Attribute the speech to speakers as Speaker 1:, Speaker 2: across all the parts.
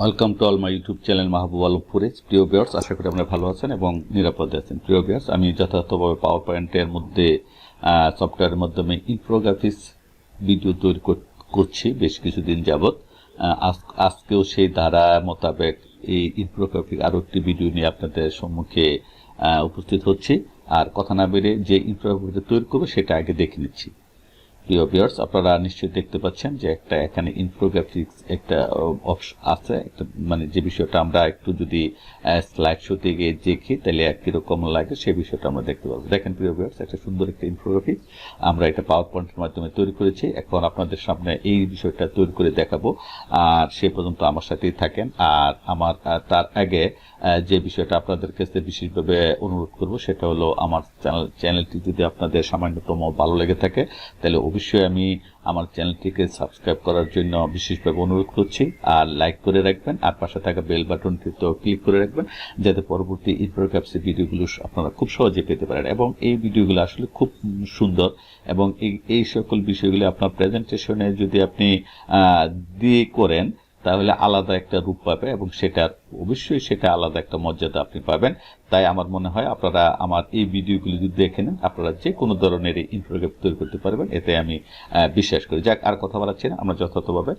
Speaker 1: Welcome to all my YouTube channel Mahabubalam ফুরেজ। প্রিয় viewers, আশা করি আপনারা ভালো আছেন এবং নিরাপদে আছেন। প্রিয় ভিউয়ার্স, আমি যথাযথভাবে পাওয়ার পয়েন্টের মধ্যে সফটওয়্যারের মাধ্যমে ইনফোগ্রাফিক্স ভিডিও তৈরি করছি বেশ কিছুদিন যাবৎ। আজকেও সেই ধারা মোতাবেক এই ইনফোগ্রাফিক আরও একটি ভিডিও নিয়ে আপনাদের সম্মুখে উপস্থিত হচ্ছি। আর কথা না বেড়ে যে ইনফোগ্রাফিকটা তৈরি করবো সেটা আগে দেখে নিচ্ছি। প্রিয় ভিউয়ার্স, আপনারা নিশ্চয়ই দেখতে পাচ্ছেন যে একটা এখানে ইনফোগ্রাফিক্স একটা অপশন আছে, একটা মানে যে বিষয়টা আমরা একটু যদি স্লাইড শোতে গিয়ে দেখি তাহলে কিরকম লাগে সেই বিষয়টা আমরা দেখতে পাবো। দেখেন প্রিয় ভিউয়ার্স, একটা সুন্দর একটা ইনফোগ্রাফিক্স আমরা এটা পাওয়ার পয়েন্টের মাধ্যমে তৈরি করেছি। এখন আপনাদের সামনে এই বিষয়টা তৈরি করে দেখাবো, আর সে পর্যন্ত আমার সাথেই থাকেন। আর আমার তার আগে যে বিষয়টা আপনাদের কাছে বিশেষভাবে অনুরোধ করব সেটা হলো আমার চ্যানেলটি যদি আপনাদের সামান্যতম ভালো লেগে থাকে তাহলে অবশ্যই আমি আমার চ্যানেলটিকে সাবস্ক্রাইব করার জন্য বিশেষভাবে অনুরোধ করছি। আর লাইক করে রাখবেন, আর পাশে থাকা বেল বাটনটিতেও ক্লিক করে রাখবেন যাতে পরবর্তী ইনফোগ্রাফিক্সের ভিডিওগুলো আপনারা খুব সহজে পেতে পারেন। এবং এই ভিডিওগুলো আসলে খুব সুন্দর এবং এই সকল বিষয়গুলো আপনার প্রেজেন্টেশনে যদি আপনি দিয়ে করেন তাহলে আলাদা একটা রূপ পাবে এবং অবশ্যই সেটা আলাদা একটা মর্যাদা আপনি পাবেন। তাই আমার মনে হয় আপনারা আমার এই ভিডিওগুলি যদি দেখে নেন আপনারা যে কোনো ধরনের ইনফোগ্রাফিক তৈরি করতে পারবেন, এতে আমি বিশ্বাস করি। যাক, আর কথা বলাচ্ছি না, আমরা যথাযথভাবে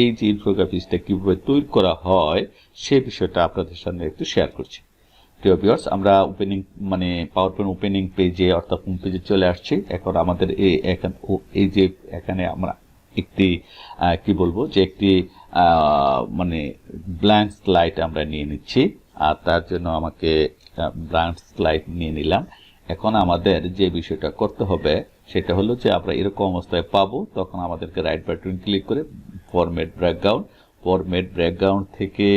Speaker 1: এই যে ইনফোগ্রাফিক্সটা কিভাবে তৈরি করা হয় সেই বিষয়টা আপনাদের সামনে একটু শেয়ার করছি। প্রিয় ভিউয়ার্স, আমরা পাওয়ার পয়েন্ট ওপেনিং পেজে অর্থাৎ হোম পেজে চলে আসছি। এখন আমাদের এই যে এখানে আমরা একটি একটি ব্ল্যাঙ্ক স্লাইড আমরা নিয়ে নিচ্ছি। আর তার জন্য আমাকে ব্ল্যাঙ্ক স্লাইড নিয়ে নিলাম। এখন আমাদের যে বিষয়টা করতে হবে সেটা হলো যে আমরা এরকম অবস্থায় পাবো, তখন আমাদেরকে রাইট বাটন ক্লিক করে ফরম্যাট ব্যাকগ্রাউন্ড থেকে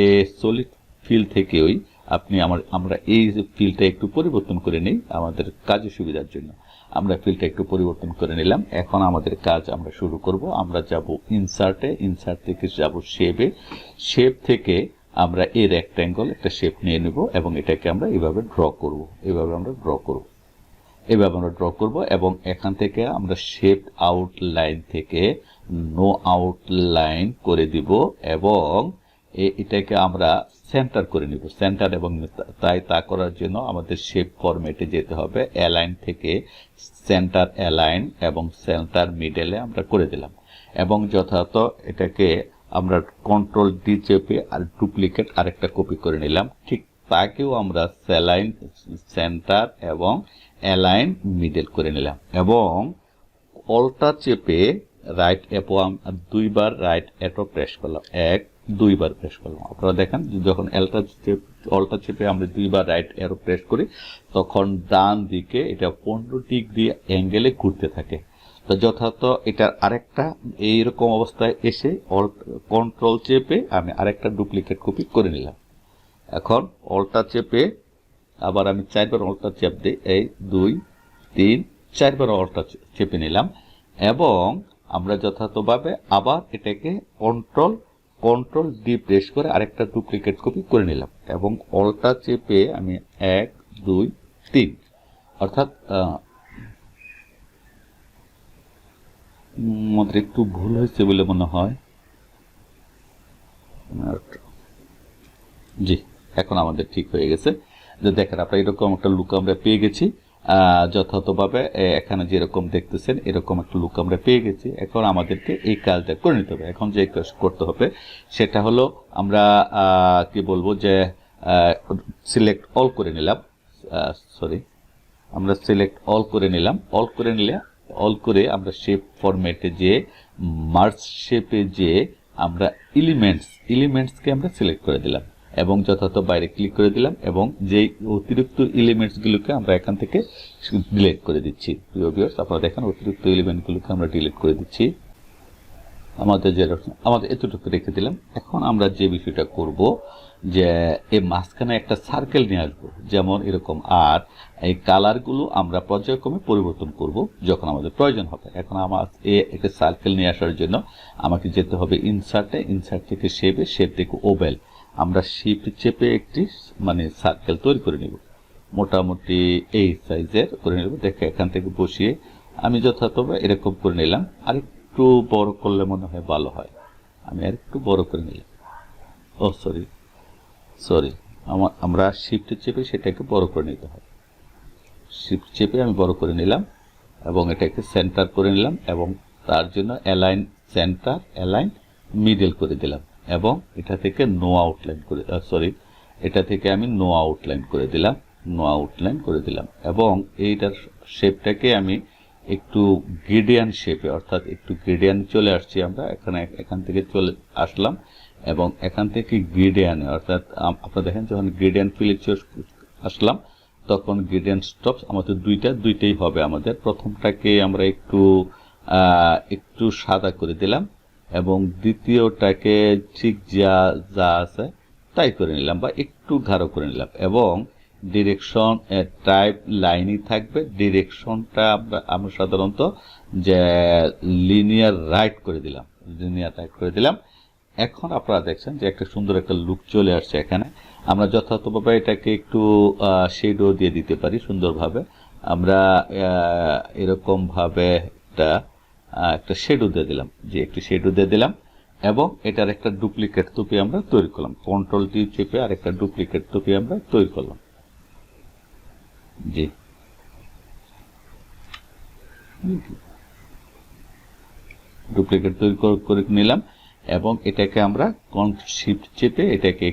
Speaker 1: সলিড ফিল থেকে আমরা এই ফিলটা একটু পরিবর্তন করে নিই আমাদের কাজের সুবিধার জন্য। আমরা ফিলটা একটু পরিবর্তন করে নিলাম। এখন আমাদের কাজ আমরা শুরু করব। আমরা যাব ইনসার্ট থেকে যাব শেপ থেকে আমরা এই রেক্ট্যাঙ্গল একটা শেপ নিয়ে নেব এবং এটাকে আমরা এইভাবে ড্র করব এবং এখান থেকে আমরা শেপ আউটলাইন থেকে নো আউটলাইন করে দিব এবং এটাকে আমরা সেন্টার করে নিব সেন্টার। এবং তা করার জন্য আমাদের শেপ ফরম্যাটে যেতে হবে। অ্যালাইন থেকে সেন্টার অ্যালাইন এবং সেন্টার মিডলে আমরা করে দিলাম এবং যথাযথ এটাকে আমরা কন্ট্রোল ডি চেপে আর ডুপ্লিকেট আরেকটা কপি করে নিলাম। ঠিক তাকেও আমরা সেন্টার এবং অ্যালাইন মিডল করে নিলাম এবং অল্টার চেপে রাইট দুইবার রাইট অ্যারো প্রেস করলাম, দুইবার প্রেস করলাম। আপনারা দেখেন যখন অল্টার চেপে আমরা দুইবার রাইট অ্যারো প্রেস করি তখন ডান দিকে এটা 15 ডিগ্রি অ্যাঙ্গেলে ঘুরতে থাকে। তো যথাযথ এটার আরেকটা এইরকম অবস্থায় এসে কন্ট্রোল চেপে আমি আরেকটা ডুপ্লিকেট কপি করে নিলাম। এখন অল্টার চেপে আবার আমি 4বার অল্টার চেপ দিই, 2 3 4বার অল্টার চেপে নিলাম এবং আমরা যথাযথভাবে আবার এটাকে কন্ট্রোল ডি প্রেস করে আরেকটা ডুপ্লিকেট কপি করে নিলাম এবং অল্টার চেপে আমি 1 2 3 অর্থাৎ আমাদের একটু ভুল হয়েছে বলে মনে হয়। জি, এখন আমাদের ঠিক হয়ে গেছে। যে দেখেন আপনারা এরকম একটা লুক আমরা পেয়ে গেছি। যথাযথভাবে এখানে যেরকম দেখতেছেন এরকম একটা লুক আমরা পেয়ে গেছি। এখন আমাদেরকে এই কাজটা করে নিতে হবে। এখন যে কাজ করতে হবে সেটা হলো আমরা যে সিলেক্ট অল করে নিলাম। আমরা সিলেক্ট অল করে আমরা শেপ ফরম্যাটে যে মার্জ শেপে যে আমরা এলিমেন্টসকে আমরা সিলেক্ট করে দিলাম এবং যথাযথ বাইরে ক্লিক করে দিলাম এবং যে অতিরিক্ত এলিমেন্টসগুলোকে আমরা এখান থেকে ডিলিট করে দিচ্ছি। প্রিয় ভিউয়ার্স, আপনারা দেখেন অতিরিক্ত এলিমেন্টগুলোকে আমরা ডিলিট করে দিচ্ছি। আমাদের এতটুকু রেখে দিলাম। এখন আমরা যে বিষয়টা করব যে এই মাঝখানে একটা সার্কেল নিয়ে আসবো যেমন এরকম, আর এই কালারগুলো আমরা পর্যায়ক্রমে পরিবর্তন করব যখন আমাদের প্রয়োজন হবে। এখন আমার একটা সার্কেল নিয়ে আসার জন্য আমাকে যেতে হবে ইনসার্ট থেকে শেপ থেকে ওভেল। আমরা শিফট চেপে একটি সার্কেল তৈরি করে নিব, মোটামুটি এই সাইজের করে নেব। দেখে এখান থেকে বসিয়ে আমি যথাযথভাবে এরকম করে নিলাম। আরেকটু বড় করলে মনে হয় ভালো হয়, আমি আরেকটু বড় করে নিলাম। ও সরি সরি আমরা শিফট চেপে সেটাকে বড় করে নিতে হয়। শিফট চেপে আমি বড় করে নিলাম এবং এটাকে সেন্টার করে নিলাম এবং তার জন্য অ্যালাইন সেন্টার, অ্যালাইন মিডল করে দিলাম এবং এটা থেকে নো আউটলাইন করে এটা থেকে আমি নো আউটলাইন করে দিলাম, নো আউটলাইন করে দিলাম এবং এইটার শেপটাকে আমি একটু গ্রেডিয়ান্ট শেপে, অর্থাৎ একটু গ্রেডিয়ান্ট চলে আসছি আমরা এখান থেকে চলে আসলাম এবং এখান থেকে গ্রেডিয়ান্ট, অর্থাৎ আপনারা দেখেন যখন গ্রেডিয়ান্ট ফিলে আসলাম তখন গ্রেডিয়ান্ট স্টপস আমাদের দুইটাই হবে। আমাদের প্রথমটাকে আমরা একটু সাদা করে দিলাম এবং দ্বিতীয়টাকে ঠিক যা আছে তাই করে নিলাম বা একটু গাঢ় করে নিলাম এবং ডিরেকশন টাইপ লাইনই থাকবে। ডিরেকশনটা আমরা সাধারণত যে লিনিয়ার রাইট করে দিলাম। এখন আপনারা দেখছেন যে একটা সুন্দর একটা লুক চলে আসছে। এখানে আমরা যথাযথভাবে এটাকে একটু শেডো দিয়ে দিতে পারি সুন্দরভাবে। আমরা এরকম ভাবে একটা শেডো দিয়ে দিলাম এবং এটার একটা ডুপ্লিকেট টুপি আমরা তৈরি করলাম। কন্ট্রোল টি চেপে আর একটা ডুপ্লিকেট টুপি আমরা তৈরি করলাম। জি, ডুপ্লিকেট তৈরি করে নিলাম এবং এটাকে আমরা শিফট চেপে এটাকে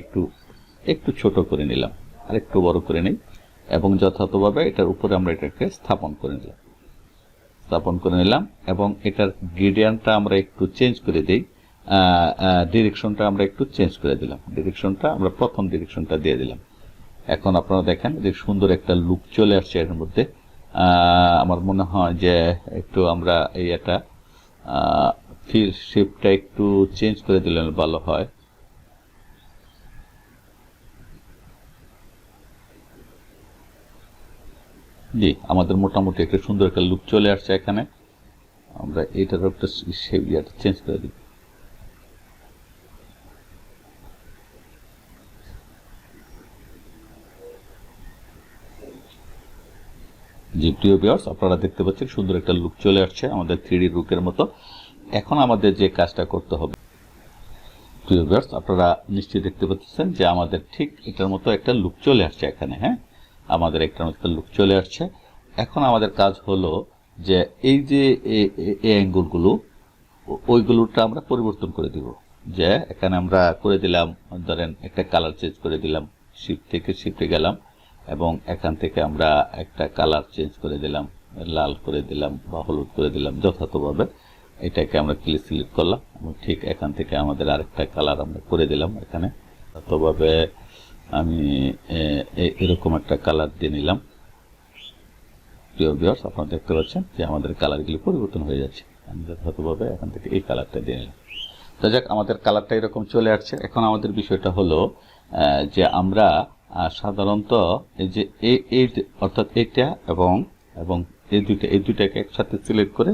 Speaker 1: একটু ছোট করে নিলাম, আর একটু বড় করে নিই এবং যথাযথভাবে এটার উপরে আমরা এটাকে স্থাপন করে নিলাম এবং এটার গ্রেডিয়ান্টটা আমরা একটু চেঞ্জ করে দিই। ডিরেকশনটা আমরা একটু চেঞ্জ করে দিলাম। আমরা প্রথম ডিরেকশনটা দিয়ে দিলাম। এখন আপনারা দেখেন যে সুন্দর একটা লুক চলে আসছে এর মধ্যে। আমার মনে হয় যে একটু আমরা এটা শেপটা একটু চেঞ্জ করে দিলে ভালো হয়। জি, আমাদের মোটামুটি একটা সুন্দর একটা লুক চলে আসছে। এখানে আমরা এটার একটা শেপ চেঞ্জ করে দিই। জি প্রিয় ভিউয়ার্স, আপনারা দেখতে পাচ্ছেন সুন্দর একটা লুক চলে আসছে আমাদের 3D লুকের মতো। এখন আমাদের যে কাজটা করতে হবে, প্রিয় ভিউয়ার্স আপনারা নিশ্চয়ই দেখতে পাচ্ছেন যে আমাদের ঠিক এটার মতো একটা লুক চলে আসছে এখানে। হ্যাঁ, আমাদের একটা লুক চলে আসছে। এখন আমাদের কাজ হলো যে এই যে অ্যাঙ্গেলগুলো, ওইগুলোটা আমরা পরিবর্তন করে দিব। যে এখানে আমরা করে দিলাম, ধরেন একটা কালার চেঞ্জ করে দিলাম, শিফট থেকে শিফটে গেলাম এবং এখান থেকে আমরা একটা কালার চেঞ্জ করে দিলাম, লাল করে দিলাম বা হলুদ করে দিলাম যথাযথভাবে। এটাকে আমরা সিলেক্ট করলাম এবং ঠিক এখান থেকে আমাদের আরেকটা কালার আমরা করে দিলাম। এখানে যথাযথভাবে আমি এরকম একটা কালার দিয়ে নিলাম। প্রিয় ভিউয়ার্স আপনারা দেখতে পাচ্ছেন যে আমাদের কালারগুলি পরিবর্তন হয়ে যাচ্ছে। আমি যথাযথভাবে এখান থেকে এই কালারটা দিয়ে নিলাম। তো যাক, আমাদের কালারটা এরকম চলে আসছে। এখন আমাদের বিষয়টা হলো যে আমরা সাধারণত এই যে অর্থাৎ এইটা এবং এই দুইটাকে একসাথে সিলেক্ট করে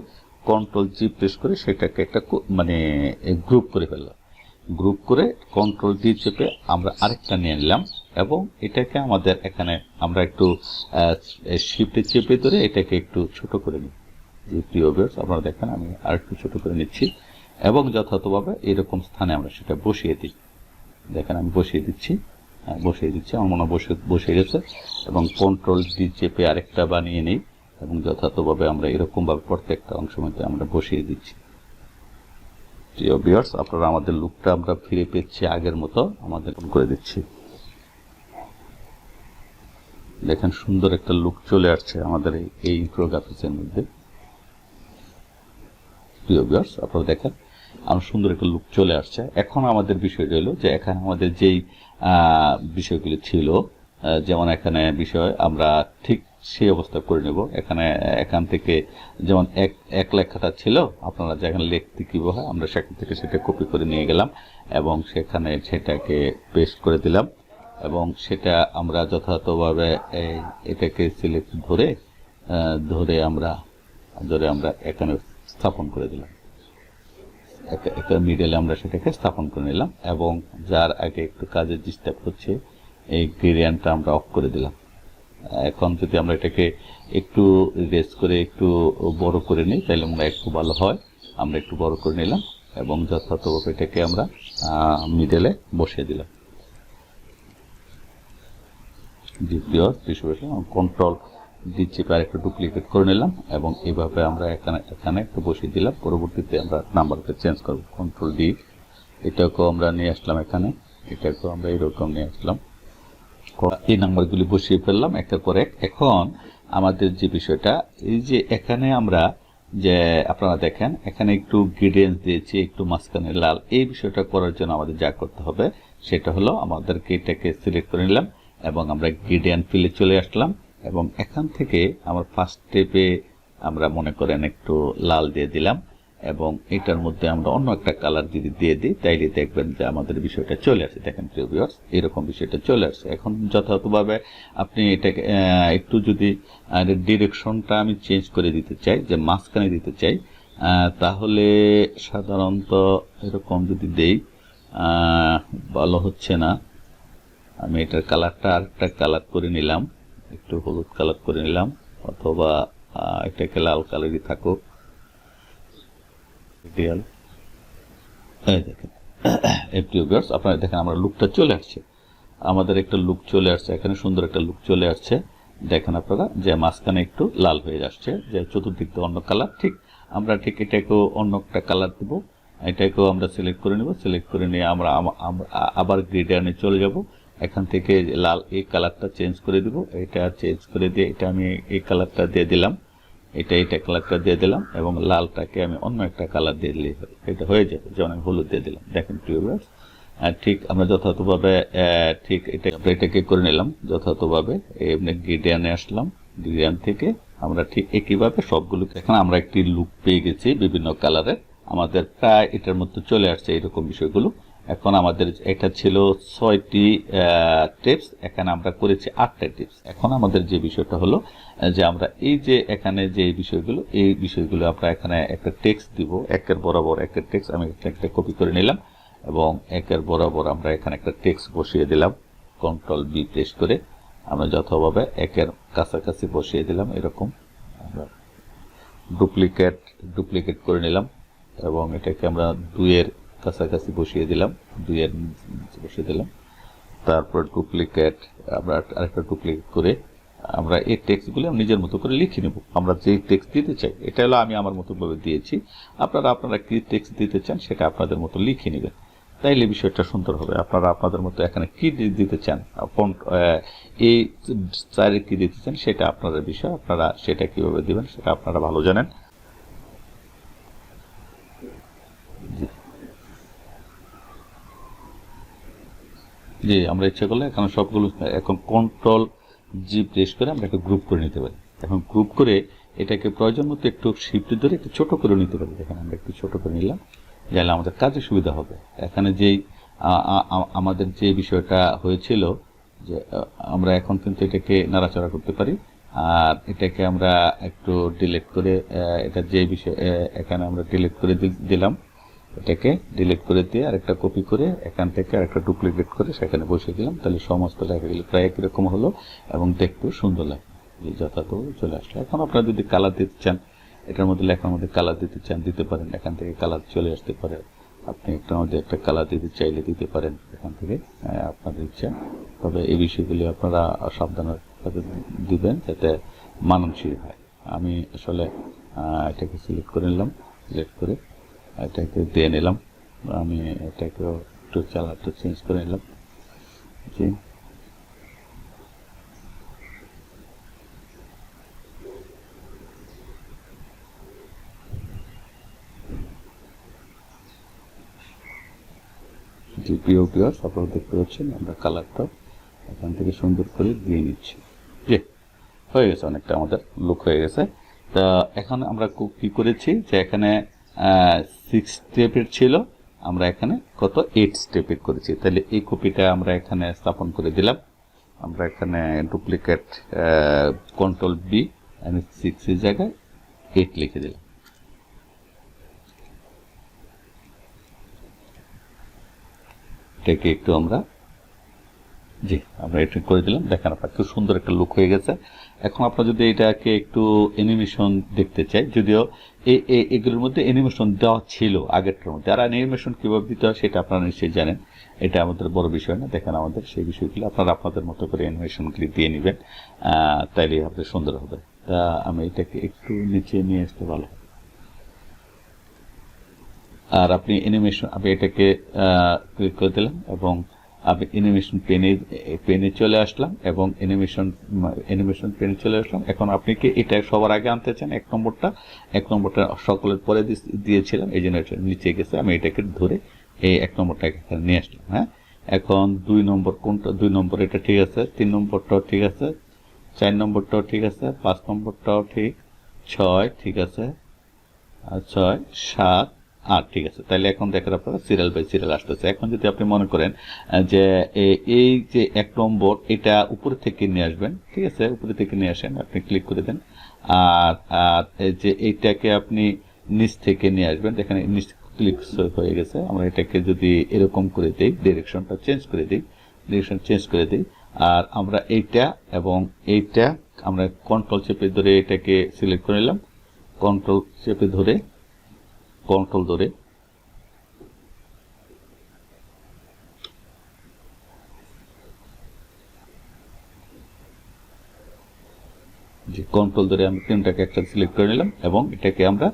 Speaker 1: কন্ট্রোল জি প্রেস করে সেটাকে একটা মানে গ্রুপ করে ফেললাম। গ্রুপ করে কন্ট্রোল ডি চেপে আমরা আরেকটা নিয়ে নিলাম এবং এটাকে আমাদের এখানে আমরা একটু শিফটে চেপে ধরে এটাকে একটু ছোট করে নিই। যে প্রিয় ভিউয়ার্স আপনারা দেখেন আমি আরেকটু ছোট করে নিচ্ছি এবং যথাযথভাবে এরকম স্থানে আমরা সেটা বসিয়ে দিই। দেখেন আমি বসিয়ে দিচ্ছি, আমার মনে বসে গেছে এবং কন্ট্রোল ডি চেপে আরেকটা বানিয়ে নিই এবং যথাযথভাবে আমরা এরকমভাবে প্রত্যেকটা অংশ মধ্যে আমরা বসিয়ে দিচ্ছি। প্রিয় ভিউয়ার্স আপনারা আমাদের লুকটা আমরা ফিরে পেয়েছি আগের মতো, আমাদের করে দিচ্ছি। দেখেন সুন্দর একটা লুক চলে আসছে আমাদের এই ইনফোগ্রাফিক্সের মধ্যে। প্রিয় ভিউয়ার্স আপনারা দেখেন আমার সুন্দর একটা লুক চলে আসছে। এখন আমাদের বিষয়টা হলো যে এখানে আমাদের যেই বিষয়গুলি ছিল, যেমন এখানে বিষয় আমরা ঠিক সেই অবস্থা করে নেব। এখান থেকে যেমন এক লেখাটা ছিল, আপনারা যেখানে লিখতে কি হয় আমরা সেখান থেকে সেটা কপি করে নিয়ে গেলাম এবং সেখানে সেটাকে পেস্ট করে দিলাম এবং সেটা আমরা যথাযথভাবে এটাকে সিলেক্ট ধরে আমরা এখানে স্থাপন করে দিলাম। একটা মিডলে আমরা সেটাকে স্থাপন করে নিলাম এবং যার আগে একটু কাজের ডিস্টার্ব হচ্ছে এই গ্রেডিয়েন্টটা আমরা অফ করে দিলাম। এখন যদি আমরা এটাকে একটু রেস করে একটু বড় করে নিই তাহলে আমরা একটু ভালো হয়। আমরা একটু বড় করে নিলাম এবং যথাযথভাবে এটাকে আমরা মিডলে বসিয়ে দিলাম। কন্ট্রোল ডি চেপে আরেকটু ডুপ্লিকেট করে নিলাম এবং এইভাবে আমরা এখানে একটু বসিয়ে দিলাম। পরবর্তীতে আমরা নাম্বারটা চেঞ্জ করব, কন্ট্রোল ডি। এটাকেও আমরা নিয়ে আসলাম এখানে, এটাকেও আমরা এরকম নিয়ে আসলাম। এই নাম্বারগুলি বসিয়ে ফেললাম একের পর এক। এখন আমাদের যে বিষয়টা, এই যে এখানে আমরা যে আপনারা দেখেন এখানে একটু গ্রেডিয়েন্স দিয়েছি, একটু মাঝখানে লাল। এই বিষয়টা করার জন্য আমাদের যা করতে হবে সেটা হলো আমাদেরকে এটাকে সিলেক্ট করে নিলাম এবং আমরা গ্রেডিয়েন্ট ফিলে চলে আসলাম এবং এখান থেকে আমরা ফার্স্ট স্টেপে আমরা মনে করেন একটু লাল দিয়ে দিলাম এবং এটার মধ্যে আমরা অন্য একটা কালার যদি দিয়ে দিই তাইলে দেখবেন যে আমাদের বিষয়টা চলে আসে। দেখেন প্রিয় ভিউয়ার্স, এরকম বিষয়টা চলে আসছে। এখন যথাযথভাবে আপনি এটাকে একটু যদি ডিরেকশনটা আমি চেঞ্জ করে দিতে চাই, যে মাঝখানে দিতে চাই, তাহলে সাধারণত এরকম যদি দেই ভালো হচ্ছে না। আমি এটার কালারটা আরেকটা কালার করে নিলাম, একটু হলুদ কালার করে নিলাম, অথবা এটাকে লাল কালারই থাকুক। দেখেন আপনারা দেখেন আমার লুকটা চলে আসছে, আমাদের একটা লুক চলে আসছে এখানে, সুন্দর একটা লুক চলে আসছে। দেখেন আপনারা যে মাঝখানে একটু লাল হয়ে যাচ্ছে, যে চতুর্দিক দিয়ে অন্য কালার। ঠিক আমরা ঠিক এটাকেও অন্য একটা কালার দেবো, এটাকেও আমরা সিলেক্ট করে নেব। সিলেক্ট করে নিয়ে আমরা আবার গ্রেডিয়েন্টে চলে যাব। এখান থেকে লাল এই কালারটা চেঞ্জ করে দিব, এটা চেঞ্জ করে দিয়ে এটা আমি এই কালারটা দিয়ে দিলাম, এটা কালারটা দিয়ে দিলাম এবং লালটাকে আমি অন্য একটা কালার দিয়ে দিলেই হবে, এটা হয়ে যাবে। যেমন আমি হলুদ দিয়ে দিলাম। দেখেন প্রিয় ভিউয়ার্স, ঠিক আমরা যথাযথভাবে ঠিক এটাকে করে নিলাম যথাযথভাবে। এমনি গ্রেডিয়েন্টে আসলাম, গ্রেডিয়েন্ট থেকে আমরা ঠিক একইভাবে সবগুলোকে এখন আমরা একটি লুক পেয়ে গেছি বিভিন্ন কালারের। আমাদের প্রায় এটার মধ্যে চলে আসছে এরকম বিষয়গুলো। এখন আমাদের এটা ছিল 6টি টিপস, এখানে আমরা করেছি 8টা টিপস। এখন আমাদের যে বিষয়টা হলো যে আমরা এই যে এখানে যে এই বিষয়গুলো আমরা এখানে একটা টেক্সট দিব, একের বরাবর একটা টেক্সট আমি একটা কপি করে নিলাম এবং একের বরাবর আমরা এখানে একটা টেক্সট বসিয়ে দিলাম। কন্ট্রোল বি প্রেস করে আমরা যথাভাবে একের কাছাকাছি বসিয়ে দিলাম। এরকম আমরা ডুপ্লিকেট করে নিলাম এবং এটাকে আমরা 2-এর কাছাকাছি বসিয়ে দিলাম, 2-এর বসিয়ে দিলাম। তারপর ডুপ্লিকেট আমরা আরেকটা ডুপ্লিকেট করে আমরা এই টেক্সটগুলো নিজের মতো করে লিখে নেব। আমরা যে টেক্সট দিতে চাই, এটা হলো আমি আমার মতো ভাবে দিয়েছি। আপনারা কি টেক্সট দিতে চান সেটা আপনাদের মতো লিখে নেবেন, তাইলে বিষয়টা সুন্দর হবে। আপনারা আপনাদের মতো এখানে কি দিতে চান, এই চাইলে কি দিতে চান সেটা আপনাদের বিষয়, আপনারা সেটা কিভাবে দিবেন সেটা আপনারা ভালো জানেন। জি, আমরা ইচ্ছা করলে এখন সবগুলো এখন কন্ট্রোল জি প্রেস করে আমরা একটা গ্রুপ করে নিতে পারি। এখন গ্রুপ করে এটাকে প্রয়োজন মতো একটু শিফট ধরে একটু ছোট করে নিতে পারি। দেখেন আমরা একটু ছোট করে নিলাম, যাহলে আমাদের কাজে সুবিধা হবে। এখানে যেই আমাদের যে বিষয়টা হয়েছিল যে আমরা এখন কিন্তু এটাকে নাড়াচাড়া করতে পারি, আর এটাকে আমরা একটু ডিলিট করে এটা যে বিষয় এখানে আমরা ডিলিট করে দিলাম, এটাকে ডিলিট করে দিয়ে আরেকটা কপি করে এখান থেকে আরেকটা ডুপ্লিকেট করে সেখানে বসিয়ে দিলাম। তাহলে সমস্ত লেখাগুলি প্রায় একই রকম হলো এবং দেখতেও সুন্দর লাগে, যথাযথভাবে চলে আসলো। এখন আপনারা যদি কালার দিতে চান, এটার মধ্যে লেখার মধ্যে কালার দিতে চান দিতে পারেন, এখান থেকে কালার চলে আসতে পারে। আপনি একটার মধ্যে একটা কালার দিতে চাইলে দিতে পারেন এখান থেকে, আপনাদের ইচ্ছা। তবে এই বিষয়গুলি আপনারা সাবধানে দিবেন যাতে মানানসই হয়। আমি আসলে এটাকে সিলেক্ট করে নিলাম, সিলেক্ট করে এটাকে দিয়ে নিলাম। আমি এটাকে একটু কালারটা চেঞ্জ করে নিলাম। জি, প্রিয় ভিউয়ার্স, আপনারা দেখতে পাচ্ছেন আমরা কালারটা এখান থেকে সুন্দর করে দিয়ে নিচ্ছি। জি, হয়ে গেছে, অনেকটা আমাদের লুক হয়ে গেছে। তা এখন আমরা কি করেছি যে এখানে 6 স্টেপের ছিল, আমরা এখানে কত 8 স্টেপের করেছি। তাহলে এই কপিটা আমরা এখানে স্থাপন করে দিলাম। আমরা এখানে ডুপ্লিকেট কন্ট্রোল বি, আমি 6 এর জায়গায় 8 লিখে দিলাম। এটাকে একটু আমরা জি, আমরা এটা করে দিলাম। দেখেন আপনার খুব সুন্দর একটা লুক হয়ে গেছে। এখন আপনারা যদি এটাকে একটু অ্যানিমেশন দেখতে চাই, যদিও এগুলোর মধ্যে অ্যানিমেশন দেওয়া ছিল আগেরটার মধ্যে, আর অ্যানিমেশন কিভাবে দিতে হয় সেটা আপনারা নিশ্চয়ই জানেন, এটা আমাদের বড় বিষয় না। দেখেন আমাদের সেই বিষয়গুলো আপনারা আপনাদের মতো করে অ্যানিমেশনগুলি দিয়ে নেবেন, তাইলে আপনাদের সুন্দর হবে। তা আমি এটাকে একটু নিচে নিয়ে আসতে ভালো। আর আপনি অ্যানিমেশন, আমি এটাকে ক্লিক করে দিলাম এবং আমি অ্যানিমেশন পেনে চলে আসলাম এবং অ্যানিমেশন পেনে চলে আসলাম। এখন আপনি কি এটা সবার আগে আনতে চান? এক নম্বরটা সকলের পরে দিয়েছিলাম, এই জন্য এটা নিচে গেছে। আমি এটাকে ধরে এই 1 নম্বরটাকে এখানে নিয়ে আসলাম। হ্যাঁ, এখন 2 নম্বর কোনটা? 2 নম্বর এটা ঠিক আছে, 3 নম্বরটাও ঠিক আছে, 4 নম্বরটাও ঠিক আছে, 5 নম্বরটাও ঠিক, 6 ঠিক আছে, 6, 7, 8 ঠিক আছে। তাহলে এখন দেখেন আপনারা সিরিয়াল বাই সিরিয়াল আসতেছে। এখন যদি আপনি মনে করেন যে এই যে 1 নম্বর এটা উপরে থেকে নিয়ে আসবেন, ঠিক আছে, উপরে থেকে নিয়ে আসেন, আপনি ক্লিক করে দেন। আর এই যে এইটাকে আপনি নিচ থেকে নিয়ে আসবেন, দেখেন নিচ ক্লিক হয়ে গেছে। আমরা এটাকে যদি এরকম করে দিই, ডিরেকশন চেঞ্জ করে দিই, আর আমরা এইটা এবং এইটা আমরা কন্ট্রোল চেপে ধরে এটাকে সিলেক্ট করে নিলাম, কন্ট্রোল চেপে ধরে কন্ট্রোল ধরে আমি তিনটাকে একসাথে সিলেক্ট করে নিলাম এবং এটাকে আমরা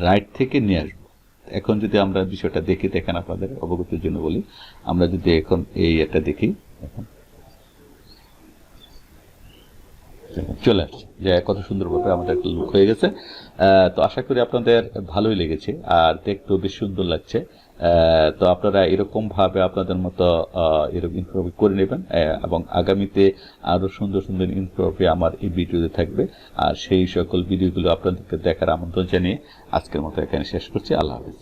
Speaker 1: রাইট থেকে নিয়ে আসবো। এখন যদি আমরা বিষয়টা দেখি, দেখেন আপনাদের অবগতির জন্য বলি, আমরা যদি এখন এটা দেখি, এখন চলে আসছে যে কত সুন্দরভাবে আমাদের একটা লুক হয়ে গেছে। তো আশা করি আপনাদের ভালোই লেগেছে আর দেখতেও বেশ সুন্দর লাগছে। তো আপনারা এরকম ভাবে আপনাদের মতো এরকম ইনফোগ্রাফি করে নেবেন এবং আগামীতে আরো সুন্দর সুন্দর ইনফোগ্রাফি আমার এই ভিডিওতে থাকবে। আর সেই সকল ভিডিওগুলো আপনাদেরকে দেখার আমন্ত্রণ জানিয়ে আজকের মতো এখানে শেষ করছি। আল্লাহ হাফেজ।